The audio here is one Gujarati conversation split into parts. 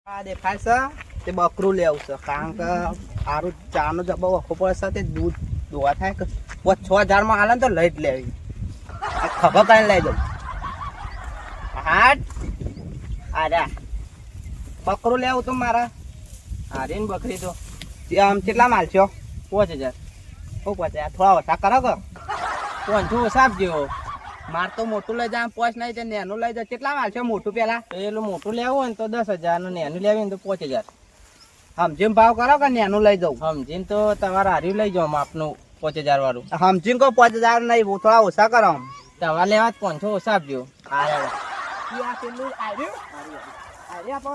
આ દેખાય છે તે બકરું લેવું છે કારણ કે આરું ચાનો જબો વખો પડશે તે દૂધ દોવા થાય કે 6,000 માં હાલે તો લઈ જ લેવી. આ ખબર કાંઈ લઈ દઉં હાટ આર્યા બકરું લેવું તો મારા હારી ને બકરી તો આમ કેટલા માલ છો 5,000. ઓ 5,000 થોડા ઓછા કરો કે 500 ઓછા આપજો. માર તો મોટું લઈ જાય 5 નહીં તે નેનું લઈ જાય. કેટલા માલ છે મોટું પેલા પેલું મોટું લેવું હોય ને તો 10,000 નું નેનું લેવી ને તો 5,000. સમજીને ભાવ કરો કે નેનું લઈ જાઉં સમજીને તો તમારે હાર્યું લઈ જાઉં આપનું 5,000 વાળું સમજીને કહો 5,000 નહીં થોડા ઓછા કરો તમારે લેવા 500 ઓછા આપજો. આ પેલું આવ્યું આપો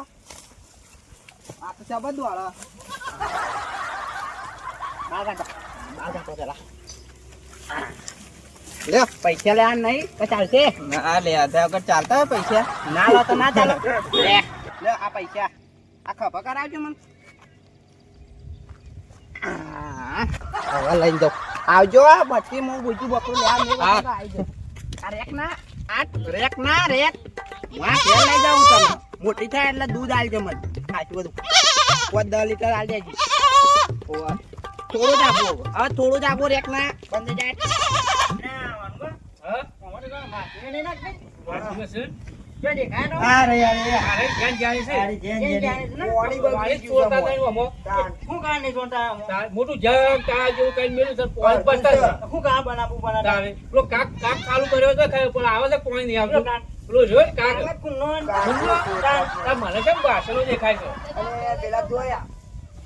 આ તો છે બધું વાળો બાર કાઢો પેલા લે પૈસા લેવા નહીં તો ચાલશે ના લે આધા વગર ચાલતા હોય પૈસા ના લો તો ના ચાલો લે લે આ પૈસા આ ખભા કરાવજો મને હવે લઈ જાઉં આવજો બધી હું બીજું બકરું લેવા આવજો. આ રેક ના રેક ના રેક હું ઘેર લઈ જાઉં તમે મોટી થાય એટલે દૂધ આલજો મને ખાચું બધું 10 લીટર આલ દેજો. થોડું જ આપો હવે થોડું જ આપો રેક ના બંધ જાય. મોટું જગ તા જેવું કઈ મેલું છે પોઈન્ટ બસતા હું કામ બનાવું બનાવે પેલો કાક કાક ચાલુ કર્યો તો પણ આવે છે કોઈ નહીં આવતું પેલો જો કાક મને કેમ બાસલો દેખાય છે પેલા જોયા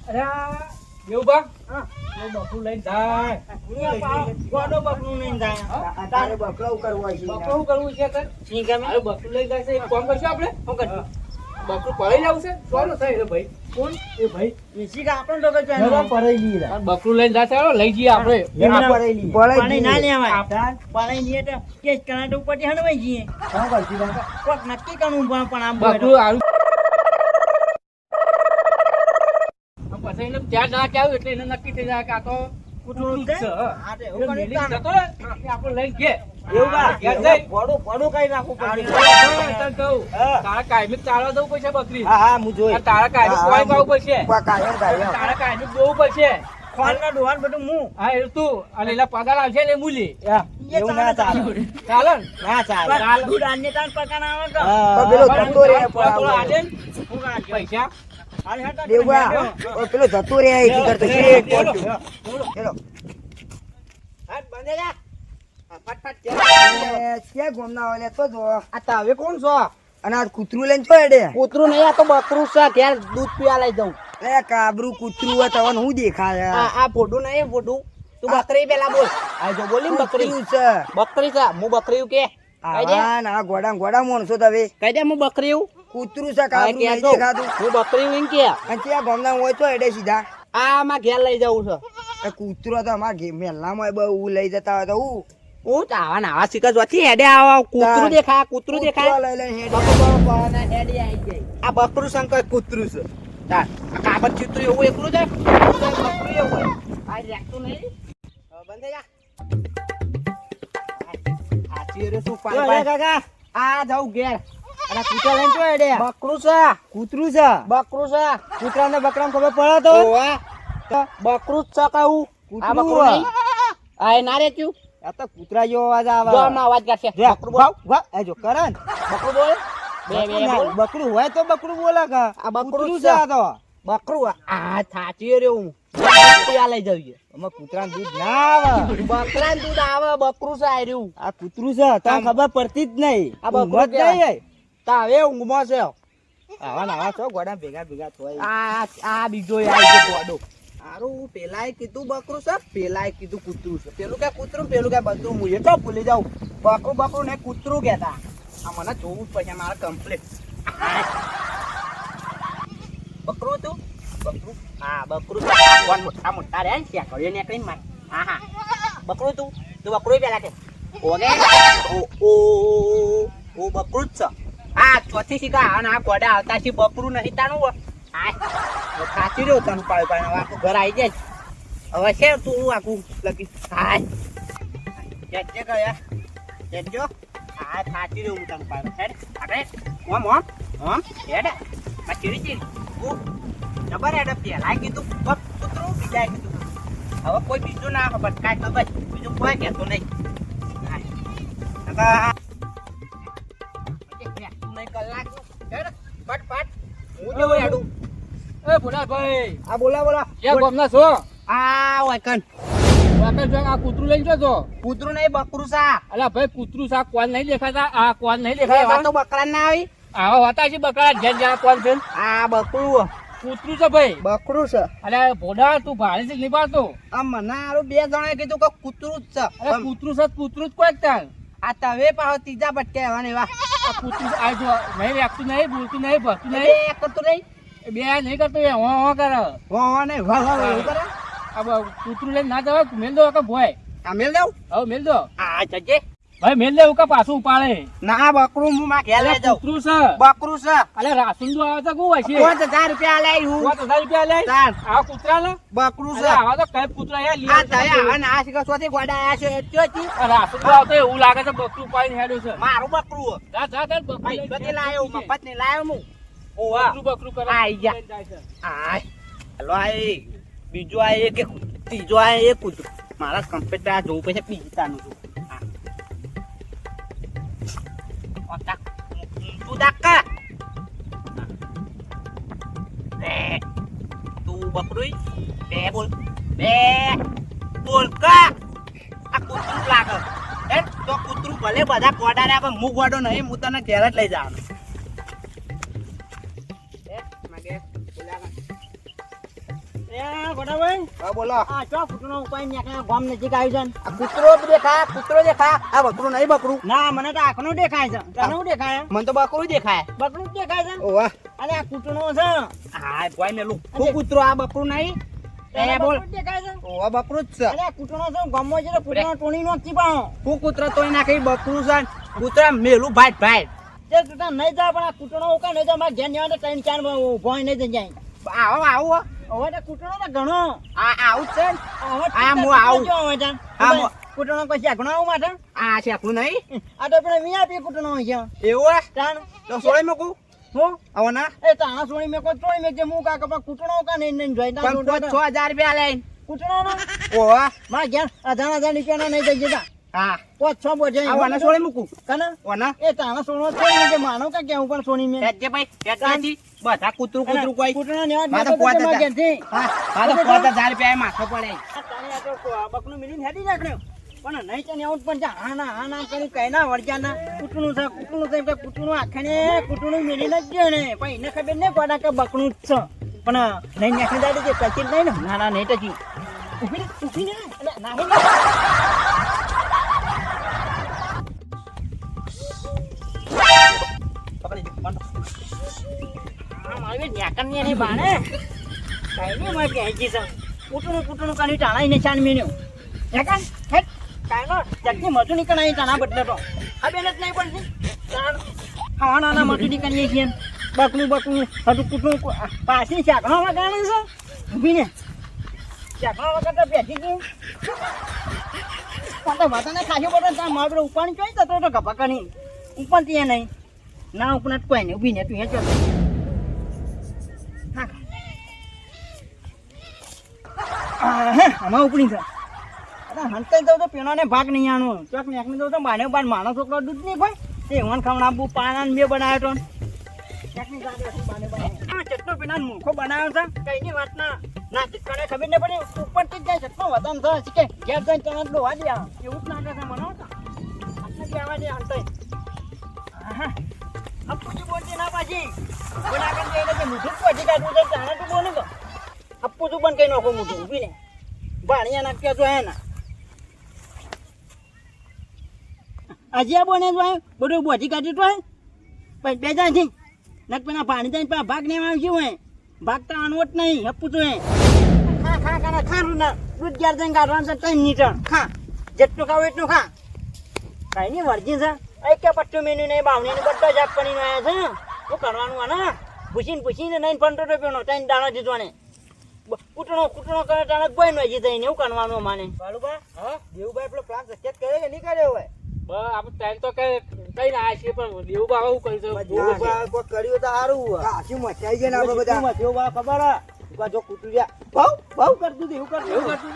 અરે એવું બા બકરું લઈને જાય ગોડો બકરું લઈને જાય તારે બકરો કરવો છે બકરું કરવું છે કે બકરું લઈ જાય છે એક કામ કરશું આપણે શું કરશું બકરું પડાઈ લાવું છે કોનો થાય રે ભાઈ કોણ એ ભાઈ ઈસી કા આપણો ડોકો ચાનો પરેલી રે બકરું લઈને જાય ચાલો લઈ જઈએ આપણે પરેલી પાણી ના લેવાય પાણી ની એટલે કેસ કરાટો ઉપરથી હણવાઈ જઈએ શું કરતી બાપા કોક નક્કી કરવું પણ આમ બકરું આરું પછી એને ત્યાં ના ક્યાં એટલે એને નક્કી થઈ જાય કે આ તો કૂતરું છે હા તે એવું કરી જતો રે આપણે લઈ ગયા એવું બા ઘેર જઈ પડું કઈ નાખું પડે તારા કાયમી ચાલવા દઉં પડશે બકરી હા હા હું જોઈ તારા કાયમી કોઈ ગાવું પડશે કાયમ તારા કાયમી જોવું પડશે ખોલ ના ડોહાન બધું હું હા એ તું અને એલા પગાર આવશે ને મૂલી એવું ના ચાલે ચાલે ને? ના ચાલે દૂધ આને તાન પકાન આવે કે પેલો ધંધો રે થોડો આજે ને પૈસા દેવા પેલો જતો રે એથી કરતો છે ચલો હાથ બંધે જા ફટફટ કે ગોમના ઓલે તો જો આ તાવે કોણ છો અને આ કૂતરું લઈને છો એડે કૂતરું નહીં આ તો બકરું છે ઘેર દૂધ પીવા લઈ જાઉં એ કાબરું કૂતરું હોય તવન હું દેખાય આ ફોટો નહીં ફોટો તું બકરી પેલા બોલ આ જો બોલી બકરી છે બકરી છે હું બકરી કે હા ના ગોડા ગોડા મોણસો તવે કહી દે હું બકરી કૂતરું છે કાબરું નહીં દેખાતું હું બકરી હું કે અને ત્યાં ગોમના હોય તો એડે સીધા આ માં ઘેર લઈ જવું છે એ કૂતરો તો અમાર મેલામાં બહુ લઈ જતા હોય તો હું આવા નાવા શીખ જોથી હેડે આવા કૂતરું દેખાય લઈ લઈને હેડે હેડે આવી જાય આ બકરું શંકર કૂતરું છે તાર આ કાબર ચિત્રું એવું એકલું છે બકરું એવું આ રાખતું નહીં બંધે જા હાચી રે શું પાણી કાકા આ જાવ ઘેર અને કૂતરા લઈને તો હેડે બકરું છે કૂતરું છે બકરું છે કૂતરાને બકરાને ખબર પડે તો બકરું જ છે કહું આ બકરું નહીં આ ના રે ક્યું આ તો કૂતરા જેવો અવાજ આવે જો આમાં અવાજ કાઢશે બકરું બોલ આ જો કરન બકરું બોલ બે બકરું હોય તો બકરું બોલે કે આ બકરું છે આ તો બકરું આ થાચી રહ્યો હું આ લઈ જઈએ અમે કૂતરાનું દૂધ ના આવે બકરાનું દૂધ આવે બકરું છે આ રહ્યું આ કૂતરું છે તને ખબર પડતી જ નહીં આ બકરું જ નહીં તા હવે ઊંઘમાં છે આવા નાવા છો ગોડા ભેગા ભેગા થોય આ બીજો આવી ગયો ગોડો હારું પેલાએ કીધું બકરું છે પેલાએ કીધું કૂતરું છે પેલું કે કૂતરું પેલું કે બધું હું એટલો ભૂલી જાઉં બકરું ને કૂતરું કહેતા આ મને જોવું જ પડશે મારે કમ્પ્લીટ બકરું તું બકરું હા બકરું મોટા મોટા રે ને શેકડીઓ નીકળીને મારે હા હા બકરું તું બકરું પેલા કે ઓગે ઓ બકરું જ છે આ ચોથી સીધા અને આ ગોડા આવતા છે બકરું નહીં તાનું ખાચી રહ્યો તને પાડે પાડે આખું ઘર આવી જાય હવે છે તું આખું લગી હા ગયા હા ખાચી રહ્યો હું તને પાડે હેડ આપણે ઓમ ઓમ ઓમ હેડ આ ચીડી જબર એડે પેલા કીધું બપ કૂતરું બીજા કીધું હવે કોઈ બીજું ના ખબર કાંઈ ખબર બીજું કોઈ કહેતો નહીં હું જેવું હેડું એ ભોલાભાઈ આ બોલા ક્યાં ગામના છો આ વાયકન વાપે જો આ કૂતરું લઈને જો છો કૂતરું નહીં બકરું સા અલા ભાઈ કૂતરું સા કોણ નહીં દેખાતા આ કોણ નહીં એવા દેખાતા તો બકરા ના આવી આવા હોતા છે બકરા જેન જ્યાં કોણ છે આ બકરું કૂતરું છે ભાઈ બકરું છે અરે ભોડા તું ભાડે છે નહીં પાડતો આ મને હારું બે જણાએ કીધું કે કૂતરું જ છે અરે કૂતરું છે કૂતરું જ કોઈ તાર આ તવે પાછો ત્રીજા ભટકે આવવાને એવા આ કૂતરું આ જો નહીં રાખતું નહીં બોલતું નહીં ભરતું નહીં એક કરતું નહીં એ બે નહીં કરતો એ હો કરે વાહ નહીં વાહ એવું કરે આ કૂતરું લઈને ના જવાય મેલ દો કે ભોય આ મેલ દઉં હવે મેલ દો આ જજે ભાઈ મેલ દેવું કે પાછું ઉપાડે ના બકરું હું માં ઘેર લઈ જાઉં કૂતરું છે બકરું છે અરે રાસુન જો આવે તો શું હોય છે 5000 રૂપિયા લઈ હું 5000 રૂપિયા લે તાર આ કૂતરા લે બકરું છે અરે આવા તો કઈ કૂતરા યાર આ તયા હવે ના શીખો સોથી ગોડા આયા છે એટલી રાસુન જો આવતો એવું લાગે છે બકરું પાઈને હેડ્યું છે મારું બકરું જા જા જા બકરું ભાઈ લઈને ગતિ લાયો મફત ને લાયો હું ઓવા બકરું કરે આઈ ગયા. જાય છે. આય હલો આ બીજો આ એક ત્રીજો આ એક કૂતરું મારા કમ્પ્યુટર આ જોવું પછી બીજાનું તું દાકા તું બકરું બે બોલ કા આ કૂતરું લાગે એ તો કૂતરું ભલે બધા કોડા રે પણ હું ગોડો નહીં હું તને ઘેર જ લઈ જવાનો બોલો આ ચો કૂતરો ઉપાય નીકળ્યા ગામ નજીક આવ્યું છે આ કૂતરો દેખા આ બકરું નહીં બકરું ના મને તો આંખનું દેખાય છે તને શું દેખાય મને તો બકરું દેખાય બકરું જ દેખાય છે ઓવા અને આ કૂતરો છે હા ભાઈ મેલું હું કૂતરો આ બકરું નહીં એ બોલ દેખાય છે ઓવા બકરું જ છે અરે કૂતરો છે ગામમાં છે કૂતરો ટોણી નો ચીપાણો હું કૂતરો તોય નાખી બકરું છે કૂતરા મેલું ભાઈ તે તું નહીં જા પણ આ કૂતરો ઉકા નહીં જા મારે ઘેર ને 3-4 ભોય નહીં જાય આવો હવે તો કૂતરો તો ઘણો આવું છે કૂતરો કોઈ શેકણો આવું માટે આ શેકણું નહીં આ તો પેલા મી આપી કૂતરો છે એવું તાણ તો સોળી મૂકું હું આવો ના એ તાણા સોળી મેં કોઈ તોય મેં જે હું કા કપા કૂતરો કા નહીં જોઈ 6000 રૂપિયા લઈ કૂતરો નો ઓવા માં ઘેર 1000 રૂપિયા નહીં દઈ જતા હા 5-6 બોજે આવાના સોળી મૂકું કને ઓના એ તાણા સોળો છે કે માનો કા કેવું પણ સોણી મે જે ભાઈ કેટલાથી બધા કૂતરું કોઈ કૂતરો ને માથે 5000 હા માથે 5000 રૂપિયા માથે પડે તાણે આ તો બકનું મિલીને હેડી નાખ્યો પણ નહીં તો આઉટ પણ હા ના કરી કઈ ના વળજાના કૂતરું છે કે કૂતરું આખણે કૂતરું મિલીને જ ગયો ને પણ એને ખબર નહીં પડે કે બકનું જ છે પણ નહીં નાખી દાડે જે ટચી નહીં ને ના નહીં ટચી ઉભી ને ના મારે ન્યાકન ની બાણે કઈ નહીં મારે પહોંચી છે કૂટણું કાઢી ટાણા નિશાન મેન્યું ન્યાકન હેટ કાંઈ નો જગની મજૂરી કણાઈ ટાણા બદલે તો આ બેન જ નહીં પડતી ખાવા નાના મજૂરી કરીએ છીએ બકલું હજુ કૂટણું પાછી ચાકણામાં ગાણી છે ઊભી ને ચાકણા વગર તો બેઠી ગયું પણ તો વાતાને ખાસી પડે ત્યાં મારે ઉપાણી ચોઈ જતો તો ગપા કરી ઉપર ત્યાં નહીં ના ઉપના કોઈ નહીં ઊભી ને તું એ ચાલ આમાં ઉપડી છે હંતાઈ દઉં તો પેલાને ભાગ નહીં આનો ચોક નાખી દઉં તો બાને બાર માણસ છોકરો દૂધ નહીં ભાઈ એ વન ખાવડાવું પાના મેં બનાવ્યો તો ચટનો પેલા મૂર્ખો બનાવ્યો છે કઈની વાત ના ચટકાને ખબર નહીં પડી ઉપરથી જ જાય ચટનો વધામ છે કે ઘેર જઈને તને ડોવા દે એવું જ નાખે છે મને આટલે આવા દે હંતાઈ અપ્પુજી બોલતી ના પાછી બનાકન જઈને જે મુઠું પછી કાઢવું છે તાણે તું બોલી તો અપ્પુજી પણ કઈ નાખો મુઠું ઊભી ને ભાણિયા નાખ્યા જો એના અજિયા બોને જો બધું બોધી કાઢી તો પછી બે જાય છે નક પેલા પાણી જઈને પા ભાગ ને આવી ગયું હોય ભાગ તો આનવટ નહીં અપ્પુ તો ખા ના દૂધ ગ્યાર જઈને કાઢવાનું છે ત્રણ નીટણ ખા જેટલું ખાવ એટલું ખા કઈ નહીં વર્જી છે એ કે પટ્ટું મેન્યુ નહીં બાવણી બધા જ આપવાની આવ્યા છે શું કરવાનું આના પૂછીને નહીં 15 રૂપિયાનો ત્રણ દાણા દીધો ને કૂટણો કરે તાણે કોઈ નો જીતે એવું કરવાનું માને બાલુબા હા દેવુભાઈ પેલો પ્લાન સક્સેસ કરે કે નહીં કર્યો હોય બસ આપણે ટાઈમ તો કે કઈ ના આ છે પણ દેવું બાબા હું કરી શકું દેવુભા કોઈ કર્યું તો સારું કાશી મચાઈ જાય ને આપણે બધા દેવુભા ખબર હે જો કૂતરું બહુ કરતું હતું, એવું કરતું એવું કરતું?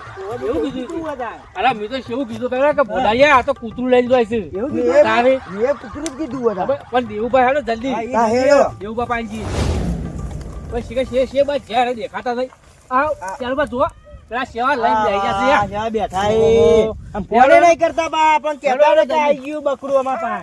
એવું કીધું કીધું હતા. અરે મેં તો શું કીધું ખબર કે બોલાઈએ આ તો કૂતરું લઈને જાય છે એવું મેં કીધું તારે કૂતરું જ કીધું હતા પણ દેવુભાઈ હેડો જલ્દી હા હેડો દેવુભા પાંજી બસ છે બસ જ્યારે દેખાતા નહીં આવ ચાલ બસ જો પેલા સેવા લઈને જઈ જશે યાર. આ જ્યાં બેઠા એ. આમ ફોને નહીં કરતા બા પણ કહેતા હતા કે આઈ ગયું બકરું અમાર પાસે.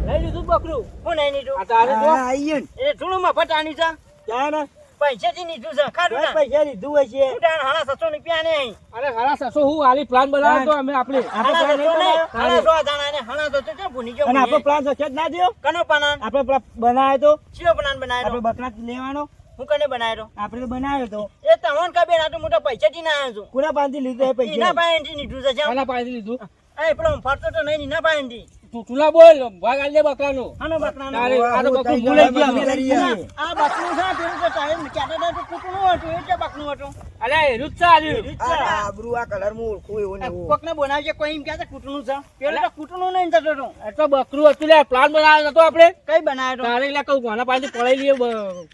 લઈ લીધું બકરું હું નહીં લીધું. આ તારે જો હા આઈયે ને એ થોડું મફત આની છે ક્યાં ને પૈસાથી લીધું છે ખાધું ને પૈસા લીધું હોય છે હાણા 700 રૂપિયા નહીં અરે હારા સસો હું આલી પ્લાન બનાવ્યો તો અમે આપણે હાણા 700 નહીં હાણા 100 દાણા ને હાણા 700 છે ભૂની ગયો અને આપણો પ્લાન સચેત ના થયો કનો પનાન આપણે પેલા બનાવ્યો તો ચિયો પનાન બનાવ્યો આપણે બકરા લેવાનો હું કને બનાવ્યો આપણે તો બનાવ્યો તો એ તમોન કા બેન આ તો મોટા પૈસાથી ના આવ્યો છું કોના પાસેથી લીધો એ ઈના પૈસા પાસેથી લીધું છે જેમ ખાના પાડી લીધું એ પેલો ફરતો તો નહીં ઈના પાસેથી તું તુલા બોલ ભાગ આલે બકરાનો હાનો બકરાનો તારે આ તો બકરું તારી ભૂલાઈ જોડે ગયું અમે લઈએ. આ બકરું છે પેલું તો ટાઈમ ક્યાં તો કૂટનું હતું એ છે બકરું હતું અરે એરું જ ચાલ્યું અરે આબરૂ આ કલર માં ઓળખું એવું ને એવું કોકને બનાવજે કોઈ એમ કહે છે કૂટનું છે પેલું તો કૂટનું નહીં થતો હતું એટલે બકરું હતું લે પ્લાન બનાવ્યો નતો આપણે કઈ બનાવ્યો તો તારે એટલે કહું કોના પાસે પડાઈ લઈએ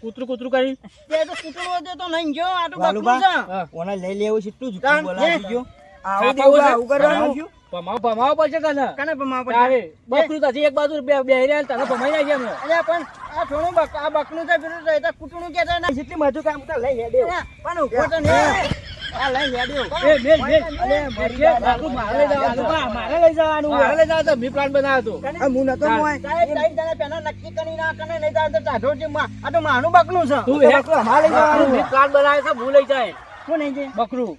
કૂતરું કરી તે તો કૂટનું હતું તો નહીં જો આ તો વાલુબા. બકરું છે હા ઓને લઈ લેવું છે એટલું જ તાન, બોલાવી જે. દીજો ખાતા આવું હોય આવું કરવાનું ભમાવો પડશે તને કને પમાવ તારે પડે બકરું તો એક બાજુ બે રહ્યા તને ભમાઈ જાય છે અમે અલ્યા પણ આ થોડું આ બકરું છે પેલું તો એ તો કૂટનું કે છે ને જેટલી મજૂર કામ તો લઈ હેડ્યો અલ્યા, પણ ઉભો તો નહીં આ લઈ હેડ્યો એ મેલ મારે લઈ જવાનું મારે લઈ જવાનું મેં પ્લાન બનાવ્યો હતો આ હું નતો મોય સાહેબ સાહેબ તને પેલા નક્કી કરી ના કને નહીં જાય તો ટાઢો છે આ તો માનું બકરું છે તું બકરું અમારે લઈ જવાનું. મેં પ્લાન બનાવ્યો છે હું લઈ જાય શું નહીં છે બકરું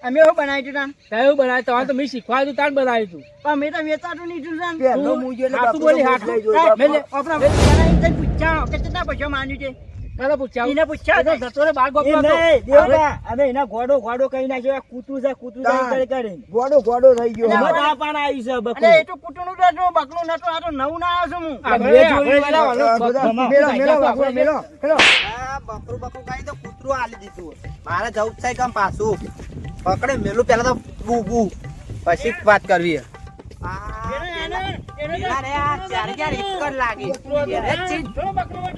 અમે એવું બનાવ્યું હતું તાન કયું બનાવ્યું તમારે તો મેં શીખવાડ્યું તાન બનાવ્યું તું પણ મેં તો વેચાતું લીધું છે ને. પહેલો મૂંઝ્યો એટલે હાથું બકરું બોલી તો હાથું. લઈ જોયો. મેં લે. આપણા પેલા એને તઈ પૂછ્યા કે કેટલા પૈસા માંગ્યું છે કાલે પૂછ્યા એને પૂછ્યા તો જતો રે બાર એ બકરો હતો. નહીં, દેવડા, અમે એના ગોડો કહી નાખ્યો આ કૂતરું છે કરી. ગોડો થઈ ગયો એટલે એમાં આ તાપ આવી છે બકરું. અરે એ તો કૂટનું તો હતું, બકરું નતું, આ તો નવું ના આવ્યો છું હું. આપણે જોયું પેલા બધા ઓલું મેલો, મેલો, બકરું, મેલો, મેલો. આ બકરું કાઈ તો કૂતરું આલી દીધું મારે જવું છે કામ પાછું પકડે મેલું પેલા તો બુ પછી વાત કરવી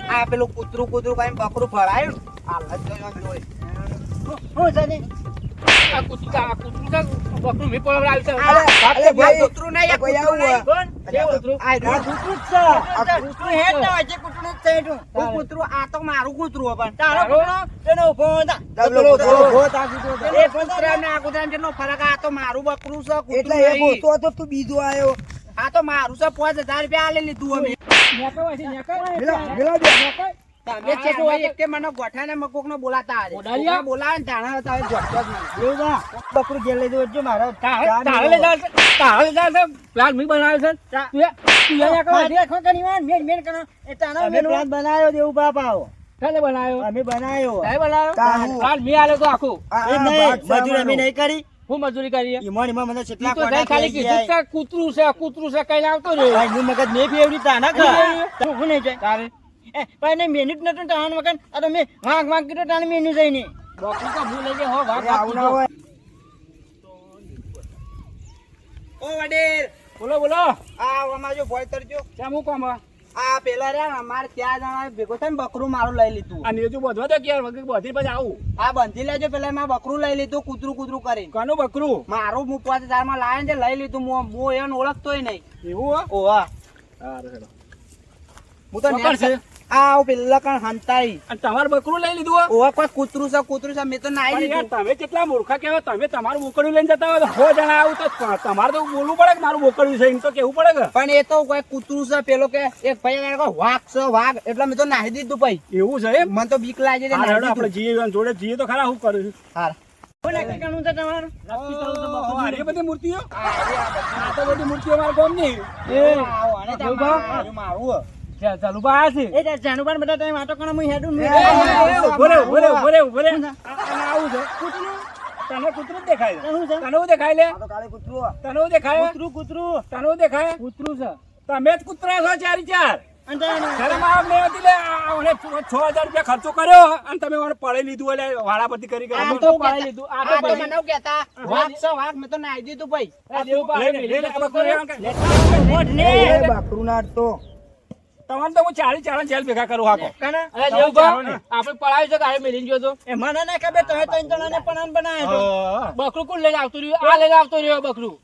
આ પેલું કૂતરું કઈ બકરું ફળાયું આ કૂતરું છે, બકરું મેં પકડાવ્યું છે. અરે ભાઈ, કૂતરું નહીં આ ભાઈ કૂતરું નહીં. કોણ? છે કૂતરું? આ આ કૂતરું જ છે. આ કૂતરું હેડ ના હોય છે, કૂતરું જ છે એટલું. હું કૂતરું, આ તો મારું કૂતરું હે પણ. તારો કૂતરો તેનો ઊભો હતા. ડબલો કૂતરો, ભોત આ કૂતરો હતો. એ કૂતરા ને આ કૂતરામાં કેટલો ફરક આ તો મારું બકરું છે કૂતરું એટલે એ નહીં. ગોતો હતો, તું બીજો આયો. આ તો મારું છે 5000 રૂપિયા આલે લીધું અમે નેકળ વાંચી, નેકળ. મેલો બે. તમે છે તો એક કે મને ગોઠાને મકોક નો બોલાતા આજે બોલાવ્યા? કોકને બોલાવે ને તાણા હતા હવે ગોઠતો જ નહીં. દેવડા, બકરું ઘેર લઈ જવું, જો મારે તારે લઈ જવાનું છે, તારે લઈ જવાનું છે. પ્લાન મેં બનાવ્યો છે. તું એ નેકળ વાંચી. મારે ખોખરી માં મેન કરો એ તાણા અમે પ્લાન બનાવ્યો દેવું બાપા આવો. કાલે બનાવ્યો? અમે બનાવ્યો. તારે બનાવ્યો? તારે. પ્લાન મેં આલ્યો તો આખું. એ નહીં, મજૂર અમે નહીં કરી હું મજૂરી કરીએ ઈમાન મને ઈ કેટલા તો જઈ ખાલી કીધું છે, કૂતરું છે કઈ આવતો રહ્યો. મગજ મેં ફેવડી તાના હું નહીં જાય તારે એ પણ એને મેન્યુ જ નતું તાણ વગર આ તો મેં વાંક કીધું તાણ મેન્યુ જઈને બકરું તો ભૂલ લઈ જાય હો ભાગ આવું ના હોય. ઓ વડીલ બોલો બોલો આ અમાર જો ભોય તરજો કેમ હું કામ આ પેલા રે અમાર ત્યાં જણા ભેગો થઈને બકરું મારું લઈ લીધું આ નેજુ બધવા તો ક્યાં વગર બધી પછી આવું આ બંધી લેજો પેલા મેં બકરું લઈ લીધું કૂતરું કરીને કાનું બકરું મારું હું 5000 માં લાવે ને લઈ લીધું હું એને ઓળખતોય નહીં એવું હો ઓવા હું તો કોણ છે? આ પેલા કણ હંતાઈ અને તમારું બકરું લઈ લીધું હો? ઓવા કોઈ કૂતરું છે મેં તો નાઈ પણ યાર લીધું તમે કેટલા મૂર્ખા કહેવાય, તમે તમારું બોકડું લઈને જતા હોય તો 100 જણા આવું તો તમારે તો બોલવું પડે કે મારું બોકડું છે એમ તો કેવું પડે કે પણ એ તો કોઈ કૂતરું છે પેલો કે એક ભાઈ કહે વાઘ છે વાઘ એટલે મેં તો નાહી દીધું ભાઈ એવું છે એમ? મને તો બીક લાગે છે હાલ નાહી હેડો આપણે દીધું. જઈએ જોડે જઈએ તો ખરા, શું કરું છું હાલ શું નક્કી કરવું છે તમારું નક્કી કરવું તો બકરું. આ બધી મૂર્તિઓ આ તો બધી મૂર્તિઓ મારા ગામની. આવો, આને તો એવું ભાવ? મારું મારું ચાલુ બા આ છે. એ જાનુભાઈ બધા ટાઈમ આટો કણ હું હેડું એ, ઉભો રે, ઉભો રે, ઉભો રે, ઉભો રે. અને આવું છે તને કૂતરું જ દેખાય છે. શું છે તને શું દેખાય લે? આ તો કાળી કૂતરું. તને શું દેખાય? કૂતરું તને શું દેખાય? કૂતરું છે તમે જ કૂતરા છો ચારી ચાર. અને તાણ શરમ આવે નહીં હોતી લે. ઓને 6,000 રૂપિયા ખર્ચો કર્યો અને તમે ઓને પડાઈ લીધું એટલે વાળાપતિ કરી આ કરી. તો પાડી લીધું. આ તો ભાઈ મને કહેતા વાઘ છે વાઘ મેં તો નાઈ દીધું ભાઈ લઈને આ બકરું લેવાનું કે? એ બાકરું ના તો તમારે તો હું 40 જેલ ભેગા કરું હાકો. કાના અરે દેવભા, આપણે પડાવી છે ગાડી મેલીને ગયો તો. એ મને ના ખબર તો ત્રણ જણાને પણ બનાવ્યો હા. બકરું કોણ લઈને આવતું રહ્યું? આ લઈને આવતો રહ્યો બકરું.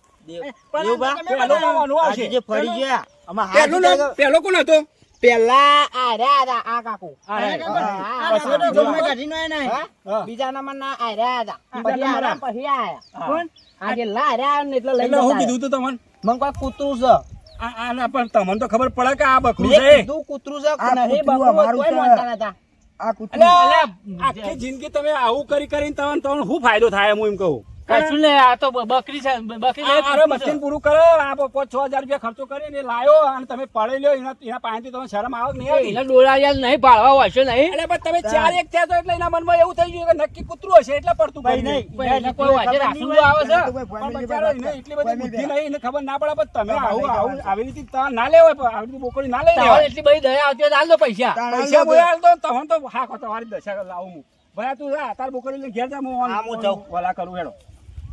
પેલો કોણ હતો? પેલા આર્યા હતા આ કાકુ બીજા નંબર ના આર્યા હતા પછી આયા કોણ આજે લાર્યા ને એટલે એટલે હું કીધું તું તમને? મને કોઈ કૂતરું છે આના પણ તમને તો ખબર પડે કે આ બકરું મેં છે. કીધું કૂતરું છે આ નહીં કૂતરું બકરું અમારું કોઈ છે. માનતા નતા આ કૂતરું આખી જિંદગી તમે આવું કરીને તમને શું ફાયદો થાય હું એમ કહું. કશું નહીં, આ તો બકરી છે. બકરી નહીં, અરે કૂતરું છે. મશીન પૂરું કરો. આ 5,000 રૂપિયા ખર્ચો કરીને લાયો અને તમે પાડી લ્યો. એના પાસેથી તમે શરમ આવે કે નહીં આવતી? એના ડોળા યાર નહીં પાડવા હોય છે નહીં. એટલે પણ તમે 4 એક થયા છો એટલે એના મનમાં એવું થઈ ગયું કે નક્કી કૂતરું હશે એટલે પડતું ભાઈ કરી નહીં. નહીં. એને કોઈ વાંચે રાસું તો આવે છે. પણ બચારો એને એટલી બધી બુદ્ધિ નહીં, એને ખબર ના પડે. પણ તમે આવું આવી રીતે ના લેવાય. પણ આવી રીતે બોકડી ના લઈ તમારે લેવાય. એટલી બધી દયા આવતી હોય તો આલ દો પૈસા. પૈસા બોલાલ તો તમને તો હા તમારી દશા લાવું હું. ભાઈ તું જા તાર બોકડી લઈને ઘેર જા. હા, હું જાઉં. વલા કરું હેડો.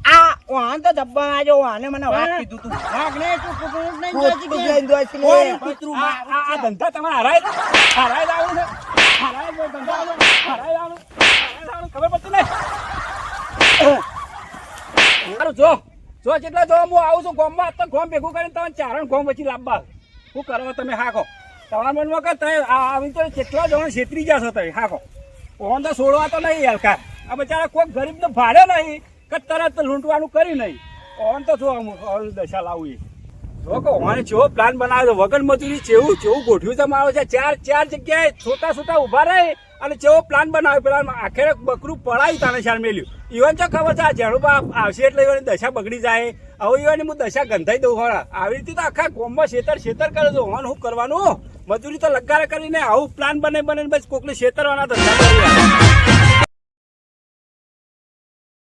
આ વાહન તો જબ્બા આજો વાહને મને વાત કીધું તું વાઘ ને તું કૂતરું નહીં જોઈતી કૂતરું કે? લઈને જોઈ છે લે. કોણ કૂતરું? આ ધંધા તમારે હરાય જ આવું છે. હરાય જ ધંધા હરાય આવું. ખબર પડતી નહીં. સારું જો જેટલા જો હું આવું છું ગોમમાં તો ગોમ ભેગું કરીને તમે ચારણ ગોમ વચ્ચે લાવવા શું કરો તમે હાકો તમારા મનમાં કે તમે આવી તો કેટલા જણ છેતરી ગયા છો તમે હાકો ઓન તો છોડવા તો નહીં હલકા આ બચારા કોઈ ગરીબ તો ભાડે નહીં કે તરત લૂંટવાનું કરી નહીં ઓન તો શું દશા લાવું એ જો કે ઓને જેવો પ્લાન બનાવ્યો વગર મજૂરી જેવું ગોઠવ્યું તમારો છે ચાર જગ્યાએ છોટા ઉભા રહે અને જેવો પ્લાન બનાવ્યો પેલા આખરે બકરું પડાવી તાને શાર મેલ્યું ઈવન તો ખબર છે આ ઝાડુબા આવશે એટલે એવાની દશા બગડી જાય હવે એવાની હું દશા ગંધાઈ દઉં ખરા આવી રીતે તો આખા ગામમાં શેતર કરે છે ઓન શું કરવાનું મજૂરી તો લગારે કરીને આવું પ્લાન બને બસ કોકને શેતરવાના ધંધા કરી